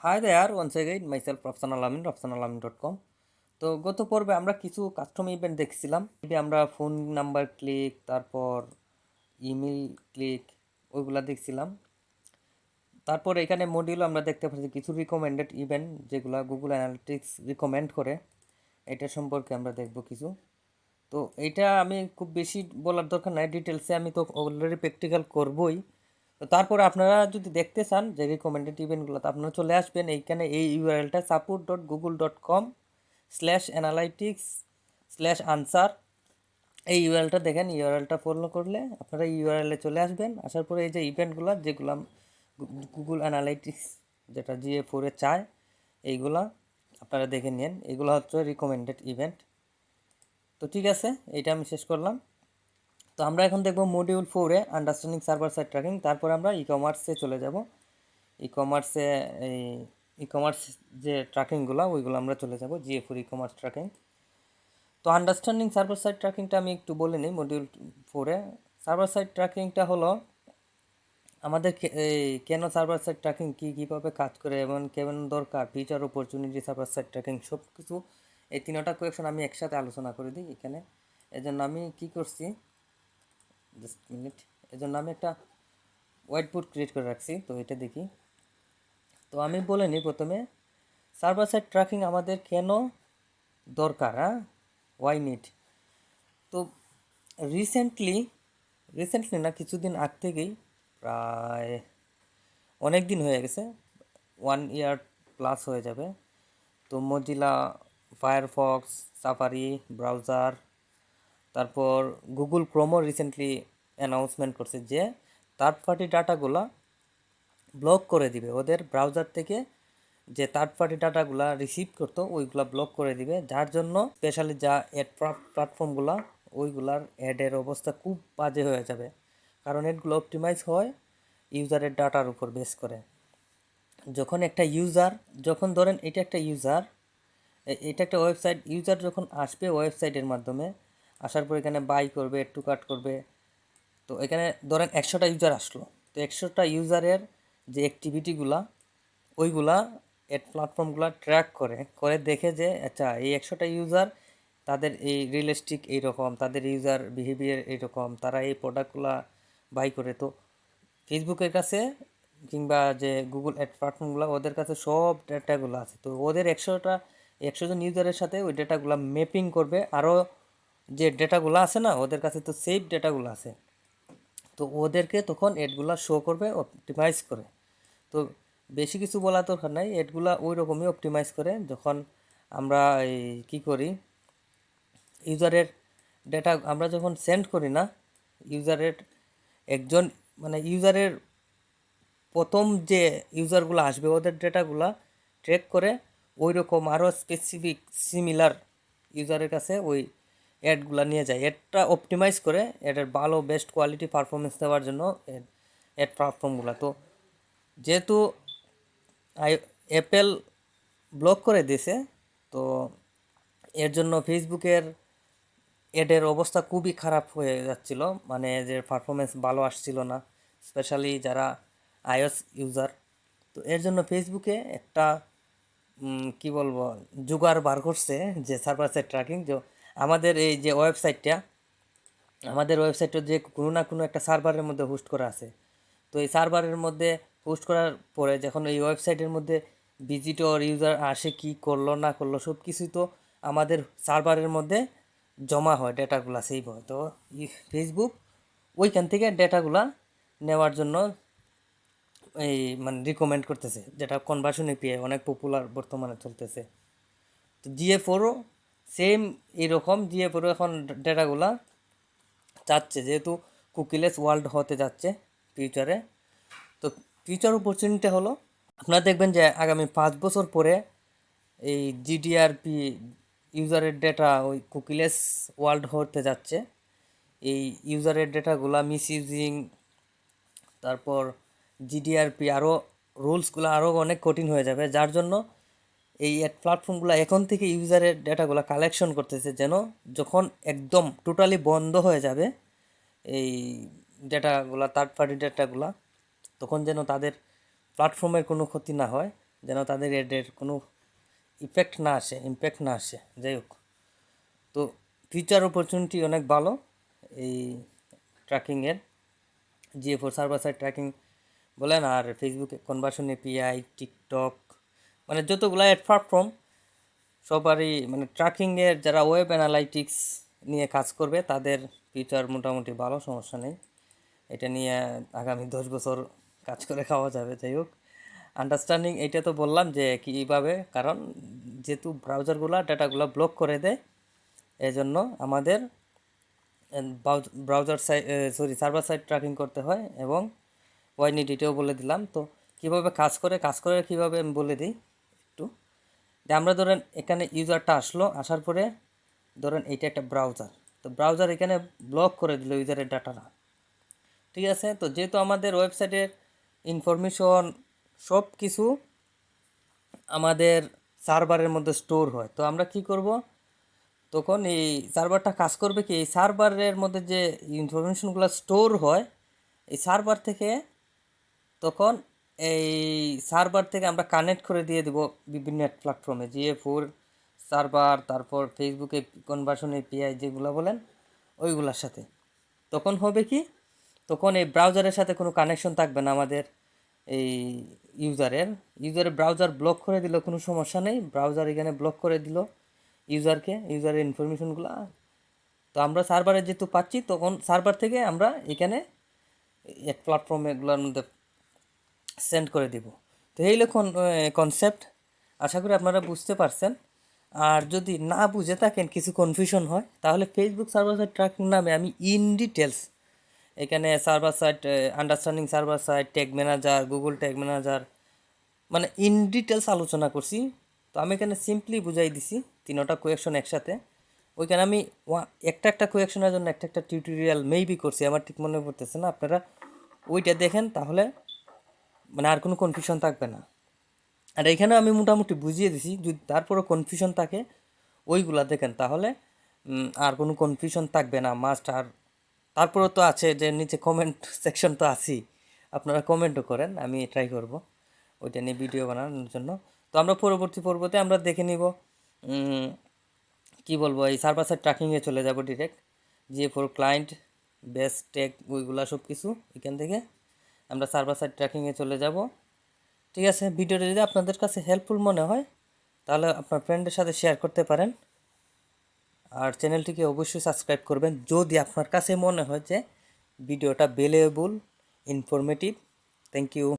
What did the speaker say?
Hi there, once again, myself Rafsan Alamin, rafsanalamin.com. তো গত পর্বে আমরা কিছু কাস্টম ইভেন্ট দেখছিলাম। আমরা ফোন নাম্বার ক্লিক, তারপর ইমেল ক্লিক ওইগুলা দেখছিলাম। তারপর এখানে মডিউল আমরা দেখতে পাচ্ছি কিছু রিকমেন্ডেড ইভেন্ট যেগুলা গুগল অ্যানালিটিক্স রিকমেন্ড করে, এটা সম্পর্কে আমরা দেখব কিছু। তো এইটা আমি খুব বেশি বলার দরকার নাই ডিটেলসে, আমি তো অলরেডি প্র্যাকটিক্যাল করবই। তো তারপরে আপনারা যদি দেখতে চান যে রিকমেন্ডেড ইভেন্টগুলো, তো আপনারা চলে আসবেন এইখানে, এই ইউআরএলটা support.google.com/analytics/answer, এই ইউআরএলটা দেখেন। ইউআরএলটা ফলো করলে আপনারা ইউআরএলে চলে আসবেন। আসার পরে এই যে ইভেন্টগুলো যেগুলো গুগল অ্যানালাইটিক্স যেটা GA4 চায়, এইগুলা আপনারা দেখে নিন। এগুলো হচ্ছে রিকমেন্ডেড ইভেন্ট। তো ঠিক আছে, এইটা আমি শেষ করলাম। তো আমরা এখন দেখব মডিউল 4-এ আন্ডারস্ট্যান্ডিং সার্ভার সাইড ট্র্যাকিং। তারপর আমরা ই-কমার্সে চলে যাব। ই-কমার্সে এই ই-কমার্স যে ট্র্যাকিংগুলো ওইগুলো আমরা চলে যাব, GA4 ই-কমার্স ট্র্যাকিং। তো আন্ডারস্ট্যান্ডিং সার্ভার সাইড ট্র্যাকিংটা আমি একটু বলে নিই। মডিউল 4-এ সার্ভার সাইড ট্র্যাকিংটা হলো আমাদের এই কেন সার্ভার সাইড ট্র্যাকিং কীভাবে কাজ করে এবং কেমন দরকার, feature, opportunity, server side tracking সব কিছু, এই তিনটা কোয়েকশন আমি একসাথে আলোচনা করে দিই এখানে। এজন্য আমি কি করছি, জাস্ট মিনিট, এজন্য আমি একটা হোয়াইট বোর্ড ক্রিয়েট করে রাখছি। তো এটা দেখি। তো আমি বলে নিই প্রথমে, সার্ভার সাইড ট্র্যাকিং আমাদের কেন দরকার, ওয়াই নিড। তো রিসেন্টলি না, কিছুদিন আগ থেকেই, প্রায় অনেক দিন হয়ে গেছে, 1 ইয়ার প্লাস হয়ে যাবে। তো মজিলা ফায়ারফক্স, সাফারি ব্রাউজার, তারপর গুগল ক্রোমও রিসেন্টলি অ্যানাউন্সমেন্ট করছে যে থার্ড পার্টি ডাটাগুলা ব্লক করে দিবে। ওদের ব্রাউজার থেকে যে থার্ড পার্টি ডাটাগুলা রিসিভ করতো ওইগুলা ব্লক করে দিবে, যার জন্য স্পেশালি যা অ্যাড প্ল্যাটফর্মগুলা ওইগুলার অ্যাডের অবস্থা খুব বাজে হয়ে যাবে। কারণ এডগুলো অপটিমাইজ হয় ইউজারের ডাটার উপর বেস করে। যখন একটা ইউজার, যখন ধরেন এটা একটা ইউজার, এটা একটা ওয়েবসাইট, ইউজার যখন আসবে ওয়েবসাইটের মাধ্যমে, আসার পর এখানে বাই করবে, টু কার্ট করবে। তো এখানে ধরেন 100টা ইউজার আসলো, তো 100টা ইউজারের যে অ্যাক্টিভিটিগুলা ওইগুলা এড প্ল্যাটফর্মগুলো ট্র্যাক করে করে দেখে যে আচ্ছা এই 100টা ইউজার, তাদের এই রিয়েলিস্টিক এইরকম, তাদের ইউজার বিহেভিয়ার এইরকম, তারা এই প্রোডাক্টগুলো বাই করে। তো ফেসবুকের কাছে কিংবা যে গুগল অ্যাড প্ল্যাটফর্মগুলো, ওদের কাছে সব ডেটাগুলো আছে। তো ওদের 100 জন ইউজারের সাথে ওই ডেটাগুলো ম্যাপিং করবে। আরও যে ডেটাগুলো আছে না, ওদের কাছে তো সেভ ডেটাগুলো আছে, তো ওদেরকে তখন এডগুলা শো করবে অপটিমাইজ করে। তো বেশি কিছু বলা দরকার নাই, এডগুলা ওই রকমই অপটিমাইজ করে। যখন আমরা এই কী করি, ইউজারের ডেটা আমরা যখন সেন্ড করি না, ইউজারের একজন, মানে ইউজারের প্রথম যে ইউজারগুলো আসবে ওদের ডেটাগুলা ট্র্যাক করে ওই রকম আরও স্পেসিফিক সিমিলার ইউজারের কাছে ওই অ্যাডগুলো নিয়ে যায়। অ্যাডটা অপটিমাইজ করে অ্যাডের ভালো বেস্ট কোয়ালিটি পারফরমেন্স দেওয়ার জন্য অ্যাড প্ল্যাটফর্মগুলো। তো যেহেতু অ্যাপেল ব্লক করে দিয়েছে, তো এর জন্য ফেসবুকের এডের অবস্থা খুবই খারাপ হয়ে যাচ্ছিল, মানে যে পারফরমেন্স ভালো আসছিল না, স্পেশালি যারা আইওএস ইউজার। তো এর জন্য ফেসবুকে একটা কি বলবো জোগাড় বার করছে, যে সার্ভার সাইড ট্র্যাকিং। যে আমাদের এই যে ওয়েবসাইটটা, আমাদের ওয়েবসাইটটা যে কোনো না কোনো একটা সার্ভারের মধ্যে হোস্ট করা আছে। তো এই সার্ভারের মধ্যে হোস্ট করার পরে যখন এই ওয়েবসাইটের মধ্যে ভিজিটর ইউজার আসে, কি করলো না করলো সব কিছুই তো আমাদের সার্ভারের মধ্যে জমা হয়, ডেটাগুলো সেভ হয়। তো ফেসবুক ওইখান থেকে ডেটাগুলা নেওয়ার জন্য এই মানে রিকমেন্ড করতেছে, যেটা কনভার্সন এপিআই অনেক পপুলার বর্তমানে চলতেছে। তো GA4ও সেম এইরকম, GA4ও এখন ডেটাগুলা চাচ্ছে, যেহেতু কুকিলেস ওয়ার্ল্ড হতে যাচ্ছে ফিউচারে। তো ফিউচার অপরচুনিটি হলো, আপনারা দেখবেন যে আগামী 5 বছর পরে এই জিডিআরপি ইউজারের ডেটা ওই কুকিলেস ওয়ার্ল্ড হতে যাচ্ছে। এই ইউজারের ডেটাগুলা মিসইউজিং, তারপর জিডিআরপি আরও রুলসগুলো আরও অনেক কঠিন হয়ে যাবে, যার জন্য এই প্ল্যাটফর্মগুলো এখন থেকে ইউজারের ডেটাগুলো কালেকশন করতেছে, যেন যখন একদম টোটালি বন্ধ হয়ে যাবে এই ডেটাগুলো, থার্ড পার্টি ডেটাগুলো, তখন যেন তাদের প্ল্যাটফর্মের কোনো ক্ষতি না হয়। যেন তাদের এডের কোনো ইফেক্ট না আসে, ইম্প্যাক্ট না আসে। যাই হোক, তো ফিউচার অপরচুনিটি অনেক ভালো এই ট্র্যাকিংয়ের, GA4 সার্ভার সাইড ট্র্যাকিং বলেন আর ফেসবুকে কনভার্সন এপিআই, টিকটক, মানে যতগুলো অ্যাড প্ল্যাটফর্ম সবারই মানে ট্র্যাকিংয়ের যারা ওয়েব অ্যানালাইটিক্স নিয়ে কাজ করবে তাদের ফিউচার মোটামুটি ভালো, সমস্যা নেই। এটা নিয়ে আগামী 10 বছর কাজ করে খাওয়া যাবে। যাই হোক, আন্ডারস্ট্যান্ডিং এটা তো বললাম যে কীভাবে, কারণ যেহেতু ব্রাউজারগুলো ডাটাগুলো ব্লক করে দেয়, এজন্য আমাদের browser side server side tracking করতে হয়। এবং ওয়াই নিড এটাও বলে দিলাম। তো কীভাবে কাজ করে কীভাবে আমি বলে দিই একটু। যে আমরা ধরেন এখানে ইউজারটা আসলো, আসার পরে ধরেন এইটা একটা ব্রাউজার, তো ব্রাউজার এখানে ব্লক করে দিল ইউজারের ডাটাটা, ঠিক আছে। তো যেহেতু আমাদের ওয়েবসাইটের ইনফরমেশন সব কিছু আমাদের সার্ভারের মধ্যে স্টোর হয়, তো আমরা কি করব, তখন এই সার্ভারটা কাজ করবে কি, এই সার্ভারের মধ্যে যে ইনফরমেশনগুলো স্টোর হয় এই সার্ভার থেকে, তখন এই সার্ভার থেকে আমরা কানেক্ট করে দিয়ে দেব বিভিন্ন প্ল্যাটফর্মে, GA4 সার্ভার, তারপর ফেসবুকে কনভার্সন এপিআই যেগুলো বলেন ওইগুলোর সাথে। তখন হবে কি, তখন এই ব্রাউজারের সাথে কোনো কানেকশন থাকবে না আমাদের এই ইউজারের ব্রাউজার ব্লক করে দিল কোনো সমস্যা নেই, ব্রাউজার এখানে ব্লক করে দিল ইউজারের ইনফরমেশনগুলো। তো আমরা সার্ভারে যেহেতু পাচ্ছি, তখন সার্ভার থেকে আমরা এখানে এক প্ল্যাটফর্মে এগুলোর মধ্যে সেন্ড করে দিব। তো এই লক্ষণ কনসেপ্ট, আশা করি আপনারা বুঝতে পারছেন। আর যদি না বুঝে থাকেন, কিছু কনফিউশন হয়, তাহলে ফেসবুক সার্ভার সাইড ট্র্যাকিং নামে আমি ইন ডিটেলস এখানে server side understanding server side tag manager, Google tag manager, মানে ইন ডিটেলস আলোচনা করছি। তো আমি এখানে সিম্পলি বুঝাই দিছি তিনোটা কোয়েকশন একসাথে। ওইখানে আমি একটা একটা কোয়েকশনের জন্য একটা একটা টিউটোরিয়াল মেবি করছি, আমার ঠিক মনে পড়তেছে না। আপনারা ওইটা দেখেন, তাহলে মানে আর কোনো কনফিউশন থাকবে না। আর এখানে আমি মোটামুটি বুঝিয়ে দিছি, যদি তারপরও কনফিউশন থাকে ওইগুলা দেখেন, তাহলে আর কোনো কনফিউশন থাকবে না মাস্ট। আর তারপরেও তো আছে যে নিচে কমেন্ট সেকশন তো আছেই, আপনারা কমেন্টও করেন, আমি ট্রাই করব ওইটা নিয়ে ভিডিও বানানোর জন্য। তো আমরা পরবর্তী পর্বতে আমরা দেখে নিব কি বলবো, এই সার্ভার সাইড ট্র্যাকিংয়ে চলে যাব direct, GA4 client base take ওইগুলা সব কিছু এখান থেকে আমরা সার্ভার সাইড ট্র্যাকিংয়ে চলে যাব। ঠিক আছে, ভিডিওটা যদি আপনাদের কাছে হেল্পফুল মনে হয় তাহলে আপনার ফ্রেন্ডের সাথে শেয়ার করতে পারেন। আর চ্যানেলটিকে অবশ্যই সাবস্ক্রাইব করবেন যদি আপনার কাছে মনে হয় যে ভিডিওটা ভ্যালুয়েবল, ইনফরমেটিভ। Thank you.